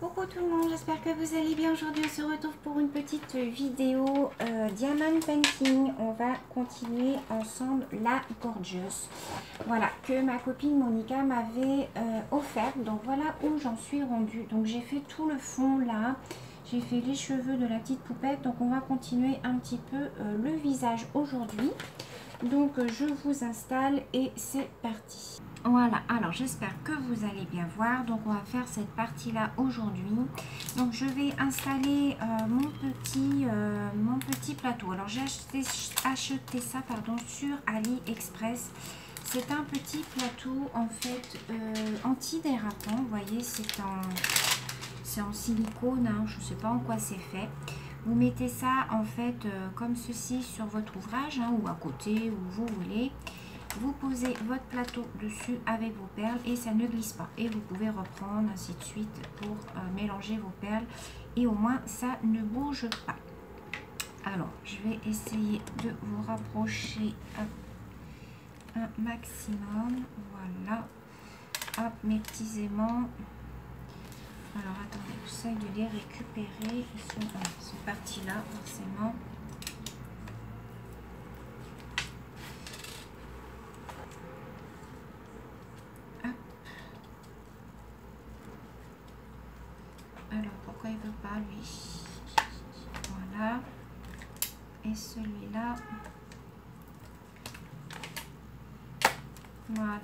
Coucou tout le monde, j'espère que vous allez bien. Aujourd'hui on se retrouve pour une petite vidéo Diamond Painting. On va continuer ensemble la Gorgeous. Voilà, que ma copine Monica m'avait offert. Donc voilà où j'en suis rendue. Donc j'ai fait tout le fond là. J'ai fait les cheveux de la petite poupette. Donc on va continuer un petit peu le visage aujourd'hui. Donc je vous installe et c'est parti. Voilà, alors j'espère que vous allez bien voir. Donc on va faire cette partie là aujourd'hui. Donc je vais installer mon petit plateau. Alors j'ai acheté ça sur AliExpress. C'est un petit plateau en fait anti-dérapant. Vous voyez, c'est en silicone, hein, je ne sais pas en quoi c'est fait. Vous mettez ça en fait comme ceci sur votre ouvrage, hein, ou à côté, où vous voulez. Vous posez votre plateau dessus avec vos perles et ça ne glisse pas. Et vous pouvez reprendre ainsi de suite pour mélanger vos perles. Et au moins ça ne bouge pas. Alors je vais essayer de vous rapprocher un maximum. Voilà. Hop, mes petits aimants. Alors attendez, j'essaie de les récupérer. Ils sont partis là forcément. Alors pourquoi il veut pas lui? Voilà. Et celui-là. Voilà.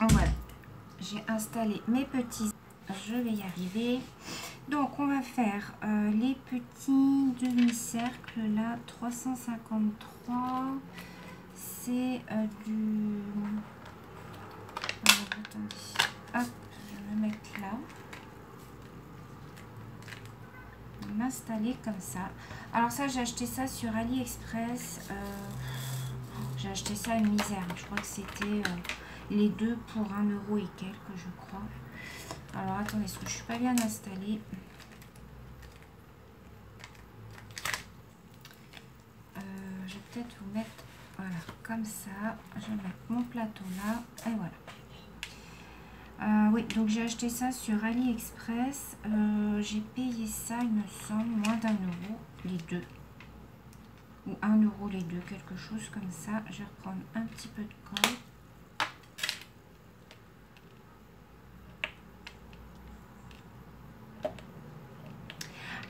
Voilà. J'ai installé mes petits. Je vais y arriver. Donc on va faire les petits demi-cercles là. 353. C'est du... Alors, attendez. Hop, je vais me mettre là. M'installer comme ça. Alors ça, j'ai acheté ça sur AliExpress. J'ai acheté ça à une misère. Je crois que c'était les deux pour 1 € et quelques, je crois. Alors attendez, est-ce que je suis pas bien installée? Je vais peut-être vous mettre, voilà, comme ça. Je vais mettre mon plateau là. Et voilà. Oui, donc j'ai acheté ça sur AliExpress. J'ai payé ça, il me semble, moins d'1 € les deux. Ou 1 € les deux, quelque chose comme ça. Je vais reprendre un petit peu de colle.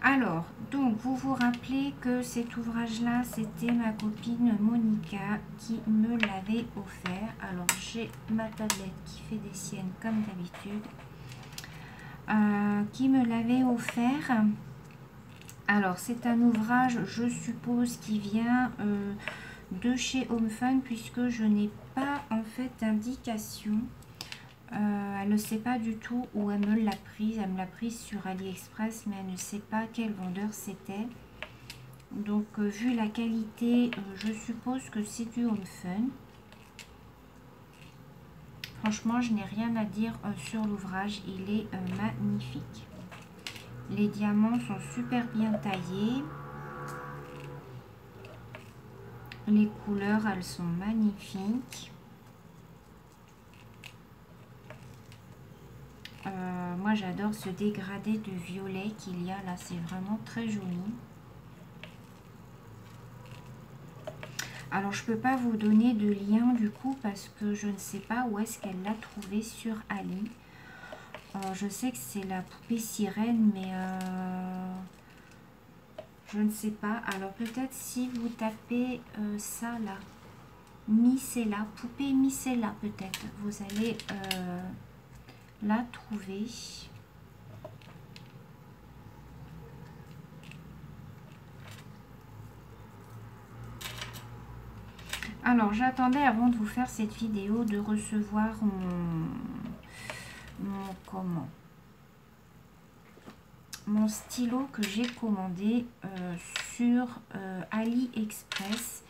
Alors, donc vous vous rappelez que cet ouvrage-là, c'était ma copine Monica qui me l'avait offert. Alors, j'ai ma tablette qui fait des siennes comme d'habitude, qui me l'avait offert. Alors, c'est un ouvrage, je suppose, qui vient de chez Home Fun, puisque je n'ai pas en fait d'indication. Elle ne sait pas du tout où elle me l'a prise. Elle me l'a prise sur AliExpress, mais elle ne sait pas quel vendeur c'était. Donc, vu la qualité, je suppose que c'est du Home Fun. Franchement, je n'ai rien à dire sur l'ouvrage. Il est magnifique. Les diamants sont super bien taillés. Les couleurs, elles sont magnifiques. Moi j'adore ce dégradé de violet qu'il y a là, c'est vraiment très joli. Alors je peux pas vous donner de lien du coup parce que je ne sais pas où est-ce qu'elle l'a trouvé sur Ali. Je sais que c'est la poupée sirène, mais je ne sais pas. Alors peut-être si vous tapez ça là, Micella, poupée Micella, peut-être vous allez la trouver. Alors j'attendais avant de vous faire cette vidéo de recevoir mon stylo que j'ai commandé sur AliExpress,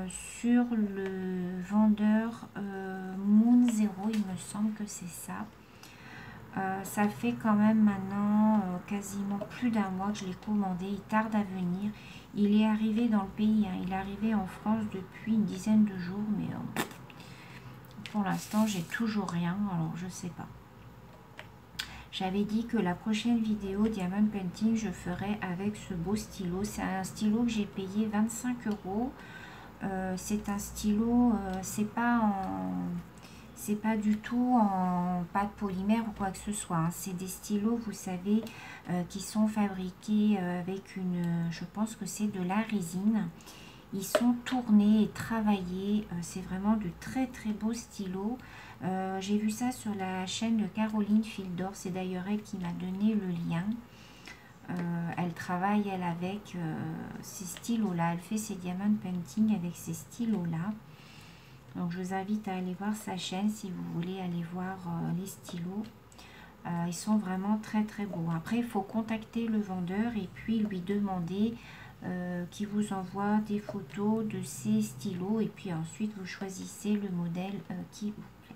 sur le vendeur Moon Zero, il me semble que c'est ça. Ça fait quand même maintenant quasiment plus d'1 mois que je l'ai commandé. Il tarde à venir. Il est arrivé dans le pays, hein. Il est arrivé en France depuis une dizaine de jours, mais pour l'instant, j'ai toujours rien. Alors, je sais pas. J'avais dit que la prochaine vidéo Diamond Painting, je ferai avec ce beau stylo. C'est un stylo que j'ai payé 25 €. C'est un stylo, c'est pas du tout en pâte polymère ou quoi que ce soit. Hein. C'est des stylos, vous savez, qui sont fabriqués avec une, je pense que c'est de la résine. Ils sont tournés et travaillés. C'est vraiment de très très beaux stylos. J'ai vu ça sur la chaîne de Caroline Fildor. C'est d'ailleurs elle qui m'a donné le lien. Elle travaille, elle, avec ces stylos-là. Elle fait ses diamond painting avec ces stylos-là. Donc, je vous invite à aller voir sa chaîne si vous voulez aller voir les stylos. Ils sont vraiment très, très beaux. Après, il faut contacter le vendeur et puis lui demander qu'il vous envoie des photos de ces stylos. Et puis ensuite, vous choisissez le modèle qui vous plaît.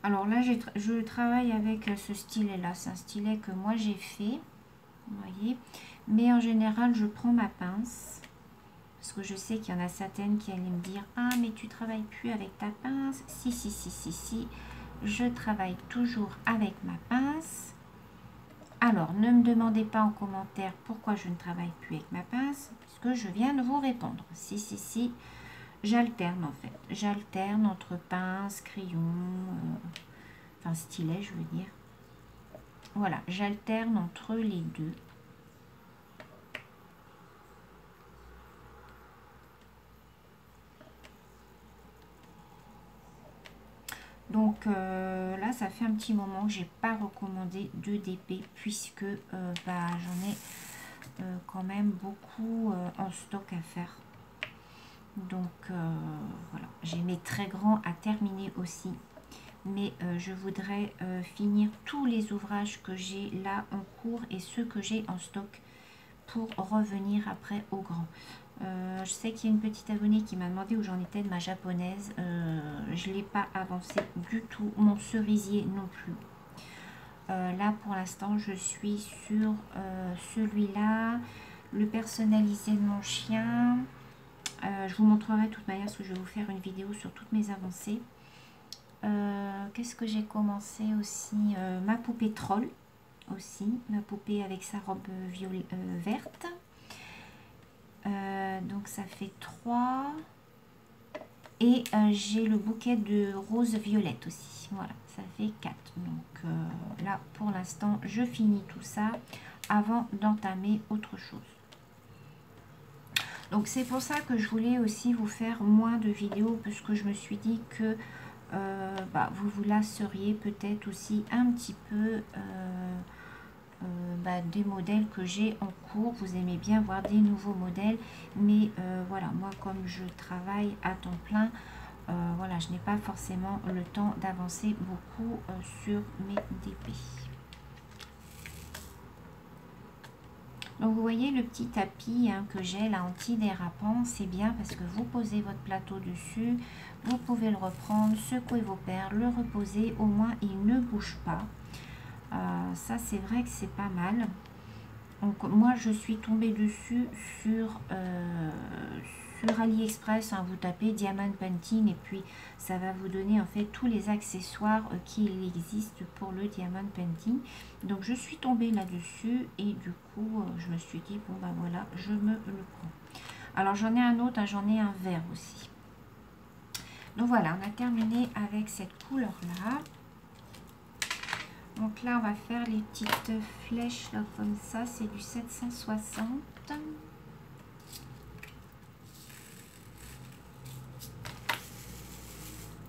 Alors là, je travaille avec ce stylet-là. C'est un stylet que moi j'ai fait. Vous voyez. Mais en général, je prends ma pince. Parce que je sais qu'il y en a certaines qui allaient me dire « Ah, mais tu travailles plus avec ta pince ?» Si. Je travaille toujours avec ma pince. Alors, ne me demandez pas en commentaire pourquoi je ne travaille plus avec ma pince. Puisque je viens de vous répondre. Si. J'alterne en fait. J'alterne entre pince, crayon, enfin stylet, je veux dire. Voilà, j'alterne entre les deux. Donc là, ça fait un petit moment que j'ai pas recommandé de DP puisque j'en ai quand même beaucoup en stock à faire. Donc voilà, j'ai mes très grands à terminer aussi. Mais je voudrais finir tous les ouvrages que j'ai là en cours et ceux que j'ai en stock pour revenir après au grand. Je sais qu'il y a une petite abonnée qui m'a demandé où j'en étais de ma japonaise. Je ne l'ai pas avancé du tout. Mon cerisier non plus. Là, pour l'instant, je suis sur celui-là. Le personnalisé de mon chien. Je vous montrerai de toute manière parce que je vais vous faire une vidéo sur toutes mes avancées. Qu'est-ce que j'ai commencé aussi ma poupée troll aussi. Ma poupée avec sa robe verte. Donc ça fait 3 et j'ai le bouquet de roses violettes aussi, voilà, ça fait 4. Donc là pour l'instant je finis tout ça avant d'entamer autre chose. Donc c'est pour ça que je voulais aussi vous faire moins de vidéos parce que je me suis dit que vous vous lasseriez peut-être aussi un petit peu des modèles que j'ai en cours. Vous aimez bien voir des nouveaux modèles, mais voilà, moi comme je travaille à temps plein, voilà, je n'ai pas forcément le temps d'avancer beaucoup sur mes DP. Donc vous voyez le petit tapis que j'ai là anti-dérapant, c'est bien parce que vous posez votre plateau dessus, vous pouvez le reprendre, secouer vos perles, le reposer, au moins il ne bouge pas. Ça c'est vrai que c'est pas mal. Donc moi je suis tombée dessus sur AliExpress, vous tapez Diamond Painting et puis ça va vous donner en fait tous les accessoires qui existent pour le Diamond Painting. Donc je suis tombée là-dessus et du coup je me suis dit bon voilà, je me le prends. Alors j'en ai un autre, j'en ai un vert aussi. Donc voilà, on a terminé avec cette couleur là. Donc là, on va faire les petites flèches là comme ça. C'est du 760.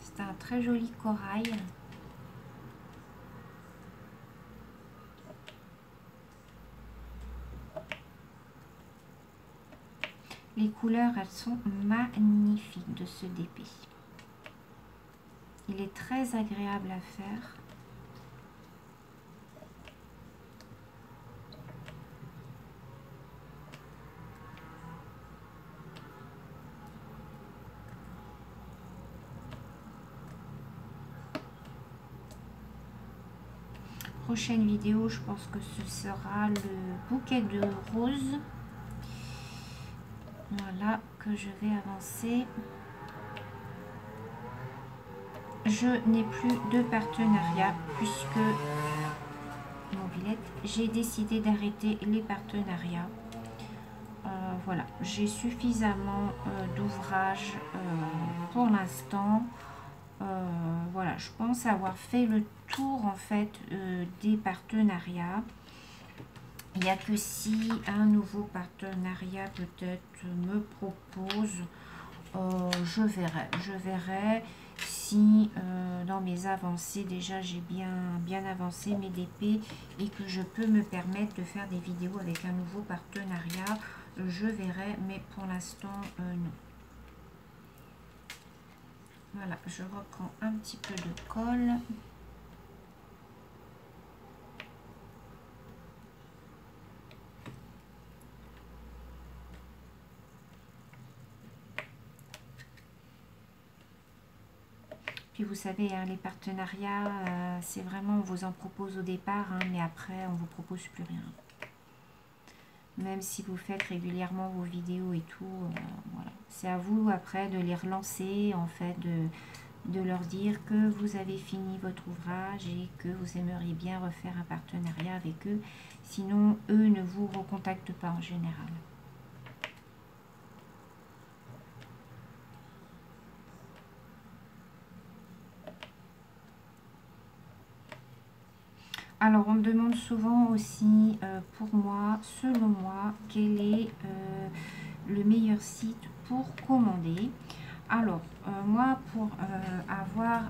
C'est un très joli corail. Les couleurs, elles sont magnifiques de ce DP. Il est très agréable à faire. prochaine vidéo, je pense que ce sera le bouquet de roses. Voilà, que je vais avancer. Je n'ai plus de partenariat puisque, mobilette, j'ai décidé d'arrêter les partenariats. Voilà, j'ai suffisamment d'ouvrages pour l'instant. Voilà, je pense avoir fait le tour en fait des partenariats. Il n'y a que si un nouveau partenariat peut-être me propose, je verrai si dans mes avancées, déjà j'ai bien avancé mes DP et que je peux me permettre de faire des vidéos avec un nouveau partenariat, je verrai, mais pour l'instant non. Voilà, je reprends un petit peu de colle. Puis vous savez, hein, les partenariats, c'est vraiment, on vous en propose au départ, hein, mais après, on vous propose plus rien. Même si vous faites régulièrement vos vidéos et tout, voilà. C'est à vous après de les relancer, en fait, de leur dire que vous avez fini votre ouvrage et que vous aimeriez bien refaire un partenariat avec eux. Sinon, eux ne vous recontactent pas en général. Alors, on me demande souvent aussi, pour moi, selon moi, quel est le meilleur site pour commander. Alors, moi, pour avoir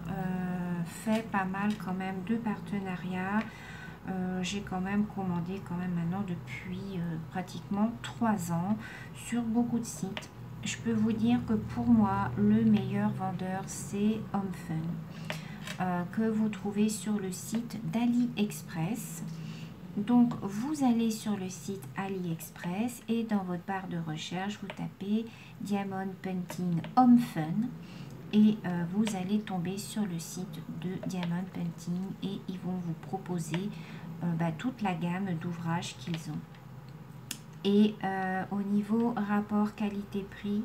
fait pas mal quand même de partenariats, j'ai quand même commandé quand même maintenant depuis pratiquement 3 ans sur beaucoup de sites. Je peux vous dire que pour moi, le meilleur vendeur, c'est HomeFun. Que vous trouvez sur le site d'AliExpress. Donc vous allez sur le site AliExpress et dans votre barre de recherche vous tapez Diamond Painting Home Fun et vous allez tomber sur le site de Diamond Painting et ils vont vous proposer toute la gamme d'ouvrages qu'ils ont. Et au niveau rapport qualité-prix,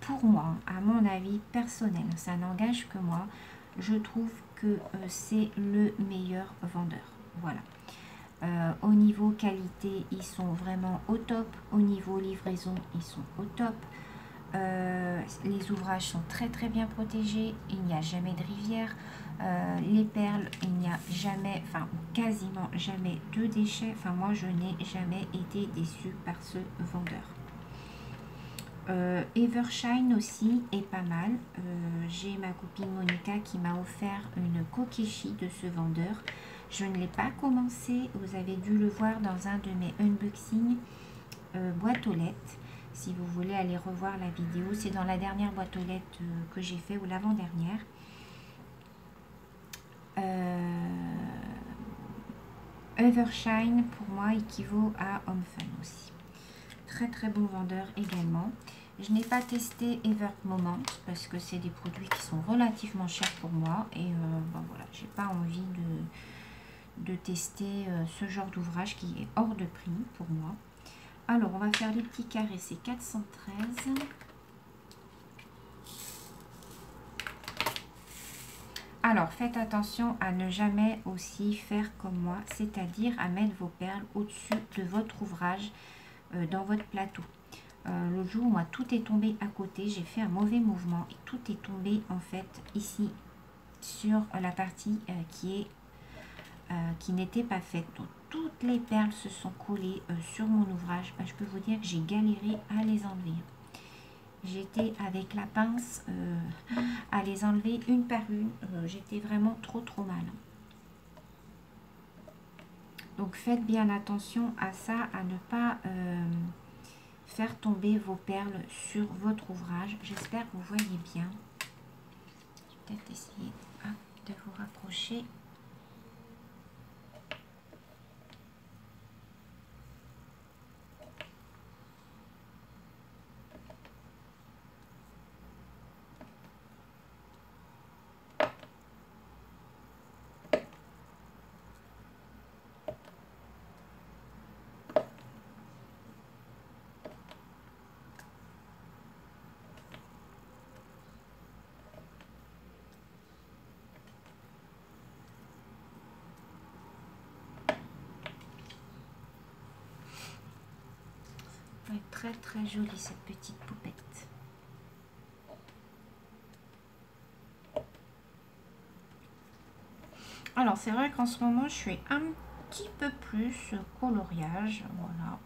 pour moi, à mon avis personnel, ça n'engage que moi, je trouve que c'est le meilleur vendeur. Voilà. Au niveau qualité, ils sont vraiment au top. Au niveau livraison, ils sont au top. Les ouvrages sont très très bien protégés. Il n'y a jamais de rivière. Les perles, il n'y a jamais, enfin quasiment jamais de déchets. Enfin moi, je n'ai jamais été déçue par ce vendeur. Evershine aussi est pas mal. J'ai ma copine Monica qui m'a offert une kokeshi de ce vendeur. Je ne l'ai pas commencé. Vous avez dû le voir dans un de mes unboxings boîte aux lettres. Si vous voulez aller revoir la vidéo, c'est dans la dernière boîte aux lettres que j'ai fait ou l'avant-dernière. Evershine pour moi équivaut à HomeFun aussi. Très très bon vendeur également. Je n'ai pas testé Ever Moment parce que c'est des produits qui sont relativement chers pour moi et voilà, j'ai pas envie de tester ce genre d'ouvrage qui est hors de prix pour moi. Alors on va faire les petits carrés, c'est 413. Alors faites attention à ne jamais aussi faire comme moi, c'est-à-dire à mettre vos perles au-dessus de votre ouvrage dans votre plateau. L'autre jour, moi, tout est tombé à côté. J'ai fait un mauvais mouvement et tout est tombé en fait ici sur la partie qui n'était pas faite. Donc, toutes les perles se sont collées sur mon ouvrage. Je peux vous dire que j'ai galéré à les enlever. J'étais avec la pince à les enlever une par une. J'étais vraiment trop mal. Donc, faites bien attention à ça, à ne pas... faire tomber vos perles sur votre ouvrage. J'espère que vous voyez bien. Je vais peut-être essayer de vous rapprocher. très très jolie cette petite poupette. Alors c'est vrai qu'en ce moment je suis un petit peu plus coloriage, voilà.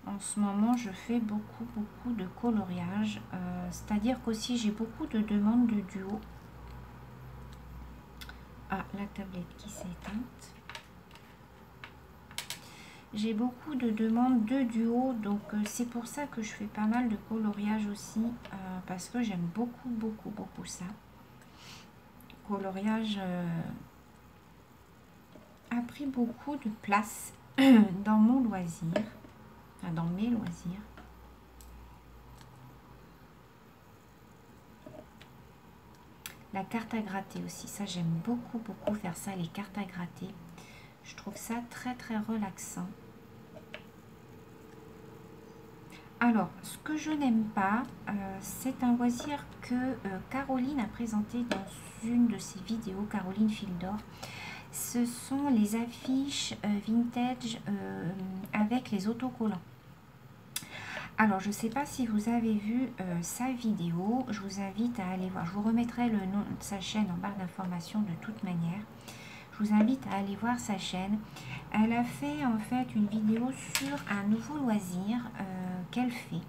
En ce moment je fais beaucoup de coloriage, c'est-à-dire qu'aussi j'ai beaucoup de demandes de duo. Ah, la tablette qui s'est éteinte. J'ai beaucoup de demandes de duo, donc c'est pour ça que je fais pas mal de coloriage aussi, parce que j'aime beaucoup ça. Coloriage a pris beaucoup de place dans mon loisir, enfin dans mes loisirs. La carte à gratter aussi, ça j'aime beaucoup faire ça, les cartes à gratter. Je trouve ça très relaxant. Alors, ce que je n'aime pas, c'est un loisir que Caroline a présenté dans une de ses vidéos, Caroline Fildor. Ce sont les affiches vintage avec les autocollants. Alors, je ne sais pas si vous avez vu sa vidéo. Je vous invite à aller voir. Je vous remettrai le nom de sa chaîne en barre d'informations de toute manière. Je vous invite à aller voir sa chaîne. Elle a fait en fait une vidéo sur un nouveau loisir qu'elle fait.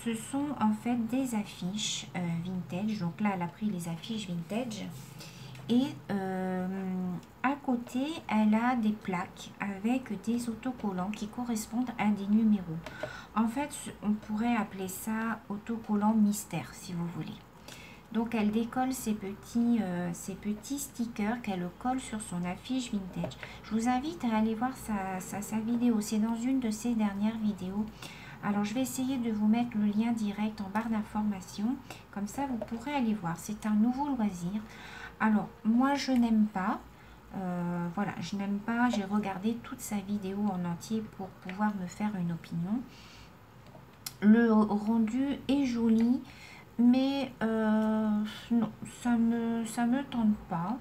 Ce sont en fait des affiches vintage. Donc là, elle a pris les affiches vintage. Et à côté, elle a des plaques avec des autocollants qui correspondent à des numéros. En fait, on pourrait appeler ça autocollant mystère, si vous voulez. Donc, elle décolle ces petits stickers qu'elle colle sur son affiche vintage. Je vous invite à aller voir sa vidéo. C'est dans une de ses dernières vidéos. Alors, je vais essayer de vous mettre le lien direct en barre d'informations. Comme ça, vous pourrez aller voir. C'est un nouveau loisir. Alors, moi, je n'aime pas. Voilà, je n'aime pas. J'ai regardé toute sa vidéo en entier pour pouvoir me faire une opinion. Le rendu est joli. Mais non, ça me tente pas.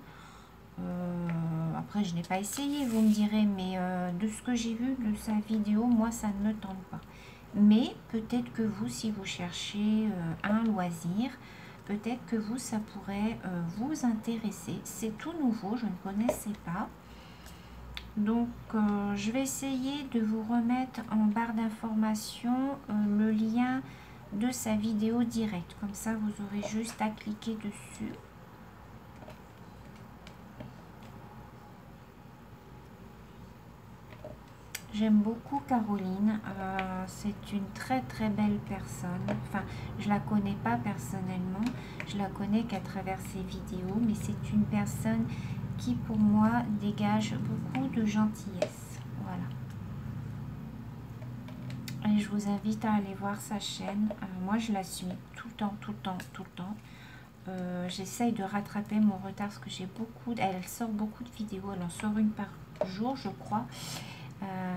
Après, je n'ai pas essayé, vous me direz, mais de ce que j'ai vu de sa vidéo, moi, ça ne me tente pas. Mais peut-être que vous, si vous cherchez un loisir, peut-être que vous, ça pourrait vous intéresser. C'est tout nouveau, je ne connaissais pas. Donc, je vais essayer de vous remettre en barre d'informations le lien de sa vidéo directe. Comme ça, vous aurez juste à cliquer dessus. J'aime beaucoup Caroline. C'est une très belle personne. Enfin, je la connais pas personnellement. Je la connais qu'à travers ses vidéos. Mais c'est une personne qui, pour moi, dégage beaucoup de gentillesse. Voilà. Et je vous invite à aller voir sa chaîne. Moi, je la suis tout le temps. J'essaye de rattraper mon retard parce que j'ai beaucoup... Elle sort beaucoup de vidéos. Elle en sort une par jour, je crois.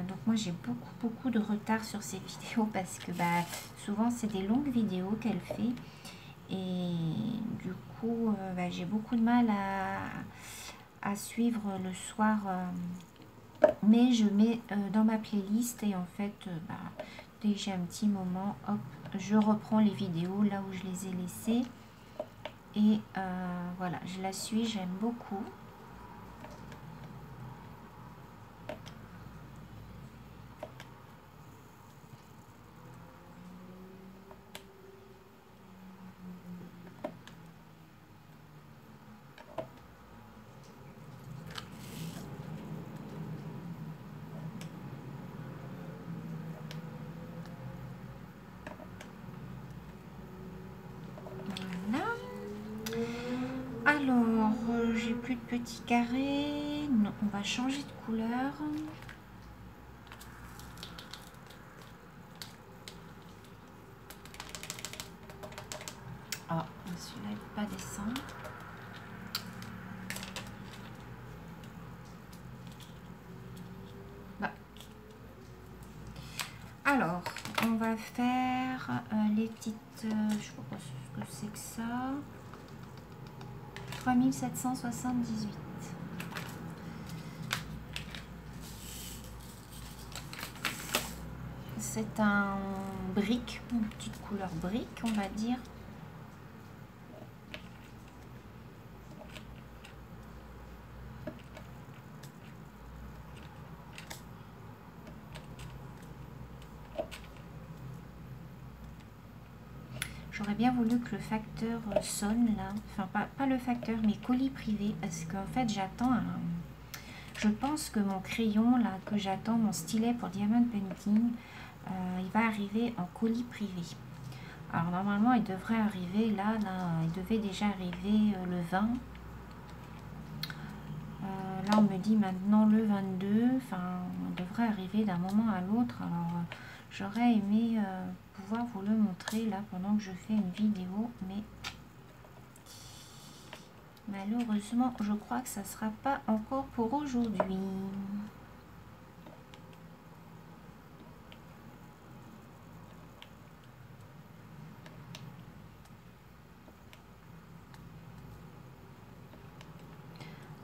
Donc moi, j'ai beaucoup de retard sur ces vidéos parce que souvent, c'est des longues vidéos qu'elle fait. Et du coup, j'ai beaucoup de mal à suivre le soir... mais je mets dans ma playlist et en fait, dès que j'ai un petit moment, hop, je reprends les vidéos là où je les ai laissées. Et voilà, je la suis, j'aime beaucoup. Alors, j'ai plus de petits carrés. Non, on va changer de couleur. Ah, celui-là, il ne peut pas descendre. Alors, on va faire les petites... je ne sais pas ce que c'est que ça. 3778. C'est un brique, une petite couleur brique, on va dire. J'aurais bien voulu que le facteur sonne là, enfin pas le facteur mais colis privé, parce qu'en fait j'attends un... Je pense que mon crayon là, que j'attends, mon stylet pour Diamond Painting, il va arriver en colis privé. Alors normalement il devrait arriver là, il devait déjà arriver le 20. Là on me dit maintenant le 22, enfin on devrait arriver d'un moment à l'autre. Alors j'aurais aimé pouvoir vous le montrer là pendant que je fais une vidéo, mais malheureusement je crois que ça ne sera pas encore pour aujourd'hui.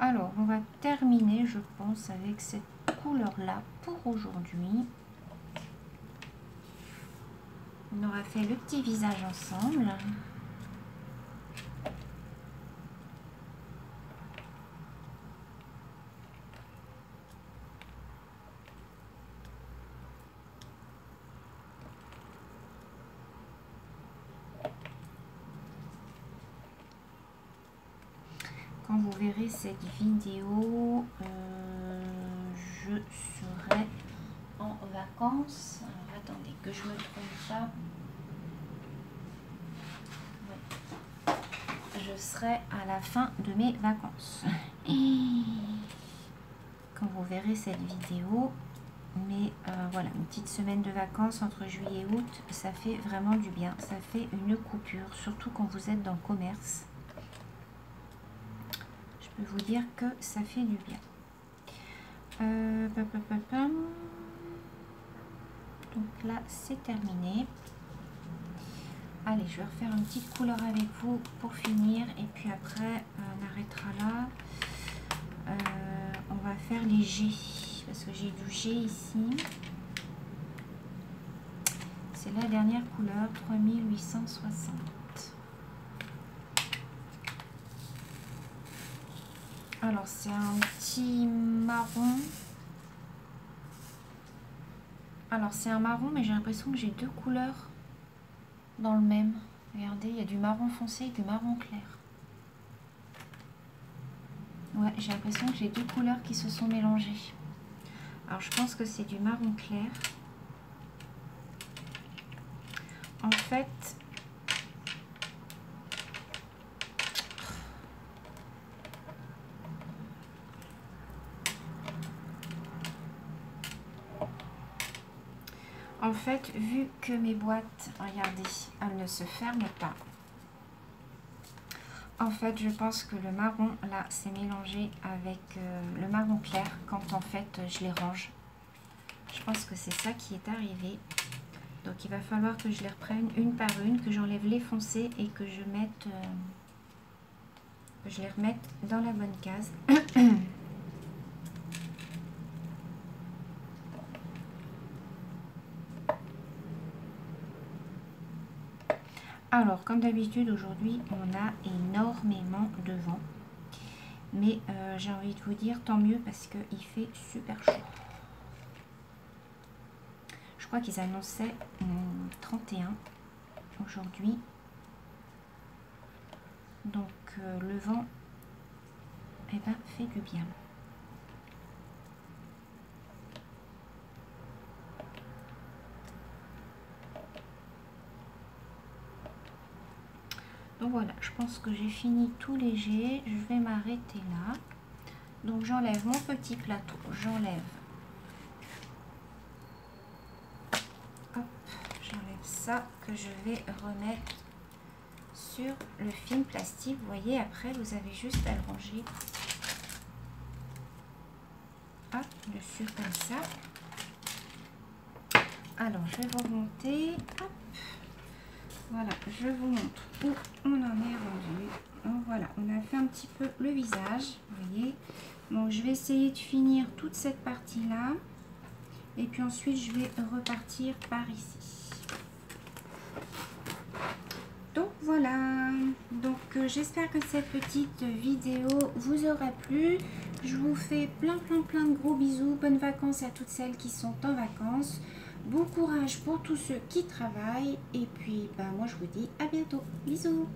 Alors on va terminer je pense avec cette couleur là pour aujourd'hui. On aura fait le petit visage ensemble. Quand vous verrez cette vidéo, je serai en vacances. Alors, attendez que je me trompe pas. Ouais. Je serai à la fin de mes vacances. Quand vous verrez cette vidéo, mais voilà, une petite semaine de vacances entre juillet et août, ça fait vraiment du bien. Ça fait une coupure, surtout quand vous êtes dans le commerce. Je peux vous dire que ça fait du bien. Donc là c'est terminé. Allez, je vais refaire une petite couleur avec vous pour finir et puis après on arrêtera là. On va faire les G parce que j'ai du G ici. C'est la dernière couleur, 3860. Alors c'est un petit marron. Alors c'est un marron mais j'ai l'impression que j'ai deux couleurs dans le même. Regardez, il y a du marron foncé et du marron clair. Ouais, j'ai l'impression que j'ai deux couleurs qui se sont mélangées. Alors je pense que c'est du marron clair. En fait, vu que mes boîtes, regardez, elles ne se ferment pas. En fait, je pense que le marron, là, c'est mélangé avec le marron clair quand en fait je les range. Je pense que c'est ça qui est arrivé. Donc, il va falloir que je les reprenne une par une, que j'enlève les foncés et que je mette, que je les remette dans la bonne case. Alors, comme d'habitude, aujourd'hui, on a énormément de vent. Mais j'ai envie de vous dire, tant mieux, parce qu'il fait super chaud. Je crois qu'ils annonçaient 31 aujourd'hui. Donc, le vent, eh ben, fait du bien. Donc voilà, je pense que j'ai fini tout léger. Je vais m'arrêter là. Donc j'enlève mon petit plateau. J'enlève. Hop, j'enlève ça que je vais remettre sur le film plastique. Vous voyez, après vous avez juste à le ranger. Hop, dessus comme ça. Alors je vais vous remonter. Hop. Voilà, je vous montre où on en est rendu. Donc voilà, on a fait un petit peu le visage, vous voyez. Donc je vais essayer de finir toute cette partie-là. Et puis ensuite, je vais repartir par ici. Donc voilà, donc j'espère que cette petite vidéo vous aura plu. Je vous fais plein de gros bisous. Bonnes vacances à toutes celles qui sont en vacances. Bon courage pour tous ceux qui travaillent. Et puis, bah, moi, je vous dis à bientôt. Bisous.